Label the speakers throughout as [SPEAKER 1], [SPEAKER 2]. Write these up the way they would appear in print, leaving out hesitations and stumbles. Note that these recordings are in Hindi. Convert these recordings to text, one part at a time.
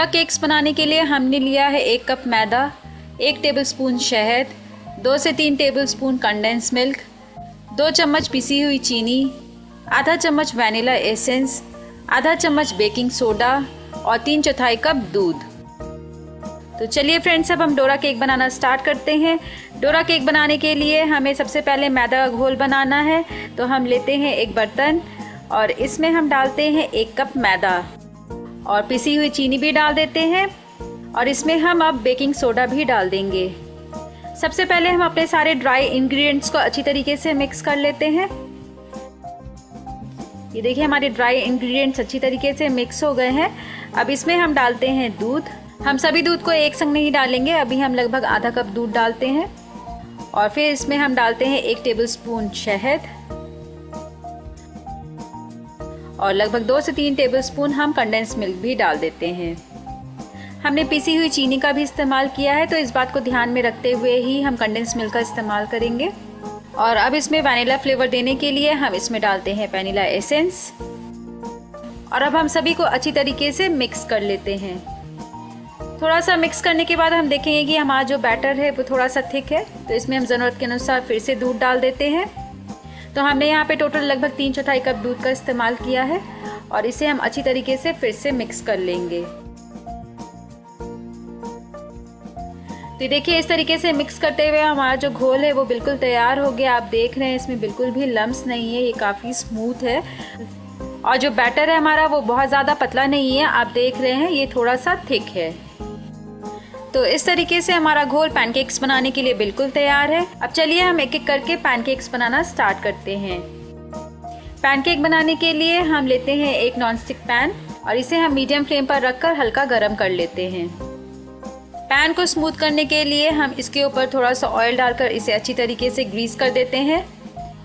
[SPEAKER 1] डोरा केक्स बनाने के लिए हमने लिया है 1 कप मैदा, 1 टेबलस्पून शहद, 2 से 3 टेबलस्पून कंडेंस मिल्क, 2 चम्मच पिसी हुई चीनी, आधा चम्मच वैनिला एसेंस, आधा चम्मच बेकिंग सोडा और 3/4 कप दूध। तो चलिए फ्रेंड्स, अब हम डोरा केक बनाना स्टार्ट करते हैं। डोरा केक बनाने के लिए हमें सबसे पहले मैदा का घोल बनाना है। तो हम लेते हैं एक बर्तन और इसमें हम डालते हैं 1 कप मैदा और पिसी हुई चीनी भी डाल देते हैं और इसमें हम अब बेकिंग सोडा भी डाल देंगे। सबसे पहले हम अपने सारे ड्राई इंग्रेडिएंट्स को अच्छी तरीके से मिक्स कर लेते हैं। ये देखिए हमारे ड्राई इंग्रेडिएंट्स अच्छी तरीके से मिक्स हो गए हैं। अब इसमें हम डालते हैं दूध। हम सभी दूध को एक संग नहीं डालेंगे, अभी हम लगभग आधा कप दूध डालते हैं और फिर इसमें हम डालते हैं 1 टेबलस्पून शहद और लगभग 2 से 3 टेबलस्पून हम कंडेंस मिल्क भी डाल देते हैं। हमने पिसी हुई चीनी का भी इस्तेमाल किया है, तो इस बात को ध्यान में रखते हुए ही हम कंडेंस मिल्क का इस्तेमाल करेंगे। और अब इसमें वैनिला फ्लेवर देने के लिए हम इसमें डालते हैं वैनिला एसेंस और अब हम सभी को अच्छी तरीके से मिक्स कर लेते हैं। थोड़ा सा मिक्स करने के बाद हम देखेंगे कि हमारा जो बैटर है वो थोड़ा सा थिक है, तो इसमें हम ज़रूरत के अनुसार फिर से दूध डाल देते हैं। तो हमने यहाँ पे टोटल लगभग 3/4 कप दूध का इस्तेमाल किया है और इसे हम अच्छी तरीके से फिर से मिक्स कर लेंगे। तो देखिए इस तरीके से मिक्स करते हुए हमारा जो घोल है वो बिल्कुल तैयार हो गया। आप देख रहे हैं इसमें बिल्कुल भी लम्स नहीं है, ये काफ़ी स्मूथ है और जो बैटर है हमारा वो बहुत ज़्यादा पतला नहीं है, आप देख रहे हैं ये थोड़ा सा थिक है। तो इस तरीके से हमारा घोल पैनकेक्स बनाने के लिए बिल्कुल तैयार है। अब चलिए हम एक एक करके पैनकेक्स बनाना स्टार्ट करते हैं। पैनकेक बनाने के लिए हम लेते हैं एक नॉनस्टिक पैन और इसे हम मीडियम फ्लेम पर रखकर हल्का गर्म कर लेते हैं। पैन को स्मूथ करने के लिए हम इसके ऊपर थोड़ा सा ऑयल डालकर इसे अच्छी तरीके से ग्रीस कर देते हैं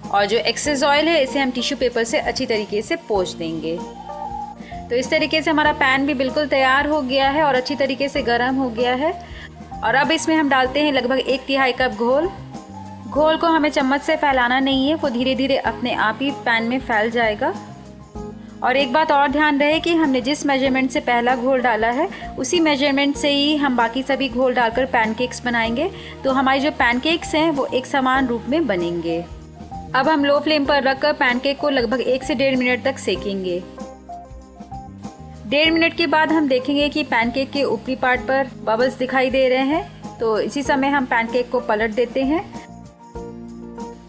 [SPEAKER 1] और जो एक्सेस ऑयल है इसे हम टिश्यू पेपर से अच्छी तरीके से पोंछ देंगे। तो इस तरीके से हमारा पैन भी बिल्कुल तैयार हो गया है और अच्छी तरीके से गर्म हो गया है। और अब इसमें हम डालते हैं लगभग 1/3 कप घोल। घोल को हमें चम्मच से फैलाना नहीं है, वो धीरे धीरे अपने आप ही पैन में फैल जाएगा। और एक बात और ध्यान रहे कि हमने जिस मेजरमेंट से पहला घोल डाला है उसी मेजरमेंट से ही हम बाकी सभी घोल डालकर पैनकेक्स बनाएंगे, तो हमारे जो पैनकेक्स हैं वो एक समान रूप में बनेंगे। अब हम लो फ्लेम पर रखकर पैनकेक को लगभग 1 से 1.5 मिनट तक सेकेंगे। 1.5 मिनट के बाद हम देखेंगे कि पैनकेक के ऊपरी पार्ट पर बबल्स दिखाई दे रहे हैं, तो इसी समय हम पैनकेक को पलट देते हैं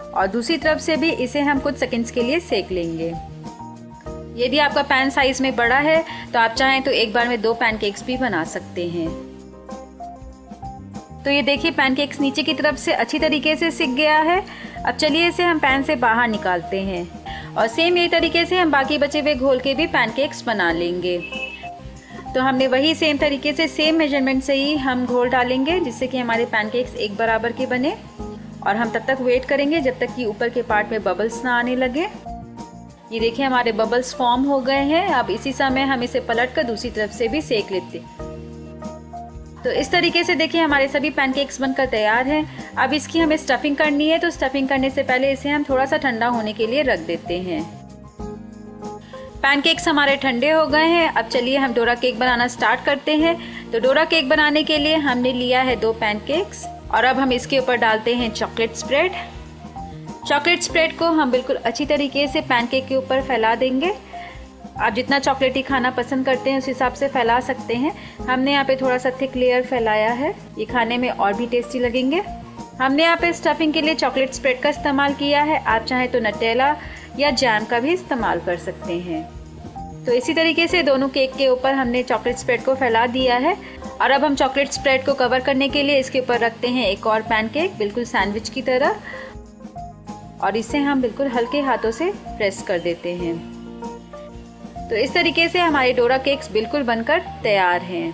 [SPEAKER 1] और दूसरी तरफ से भी इसे हम कुछ सेकंड्स के लिए सेक लेंगे। यदि आपका पैन साइज में बड़ा है तो आप चाहें तो एक बार में 2 पैनकेक्स भी बना सकते हैं। तो ये देखिए पैनकेक्स नीचे की तरफ से अच्छी तरीके से सिक गया है। अब चलिए इसे हम पैन से बाहर निकालते हैं और सेम यही तरीके से हम बाकी बचे हुए घोल के भी पैनकेक्स बना लेंगे। तो हमने वही सेम तरीके से सेम मेजरमेंट से ही हम घोल डालेंगे जिससे कि हमारे पैनकेक्स एक बराबर के बने और हम तब तक वेट करेंगे जब तक कि ऊपर के पार्ट में बबल्स ना आने लगे। ये देखिए हमारे बबल्स फॉर्म हो गए हैं। अब इसी समय हम इसे पलट कर दूसरी तरफ से भी सेक लेते हैं। तो इस तरीके से देखिए हमारे सभी पैनकेक्स बनकर तैयार हैं। अब इसकी हमें स्टफिंग करनी है, तो स्टफिंग करने से पहले इसे हम थोड़ा सा ठंडा होने के लिए रख देते हैं। पैनकेक्स हमारे ठंडे हो गए हैं। अब चलिए हम डोरा केक बनाना स्टार्ट करते हैं। तो डोरा केक बनाने के लिए हमने लिया है 2 पैनकेक्स और अब हम इसके ऊपर डालते हैं चॉकलेट स्प्रेड। चॉकलेट स्प्रेड को हम बिल्कुल अच्छी तरीके से पैनकेक के ऊपर फैला देंगे। आप जितना चॉकलेटी खाना पसंद करते हैं उस हिसाब से फैला सकते हैं। हमने यहाँ पे थोड़ा सा थिक लेयर फैलाया है, ये खाने में और भी टेस्टी लगेंगे। हमने यहाँ पे स्टफिंग के लिए चॉकलेट स्प्रेड का इस्तेमाल किया है, आप चाहें तो नटेला या जैम का भी इस्तेमाल कर सकते हैं। तो इसी तरीके से दोनों केक के ऊपर हमने चॉकलेट स्प्रेड को फैला दिया है और अब हम चॉकलेट स्प्रेड को कवर करने के लिए इसके ऊपर रखते हैं एक और पैनकेक, बिल्कुल सैंडविच की तरह, और इसे हम बिल्कुल हल्के हाथों से प्रेस कर देते हैं। तो इस तरीके से हमारे डोरा केक्स बिल्कुल बनकर तैयार हैं।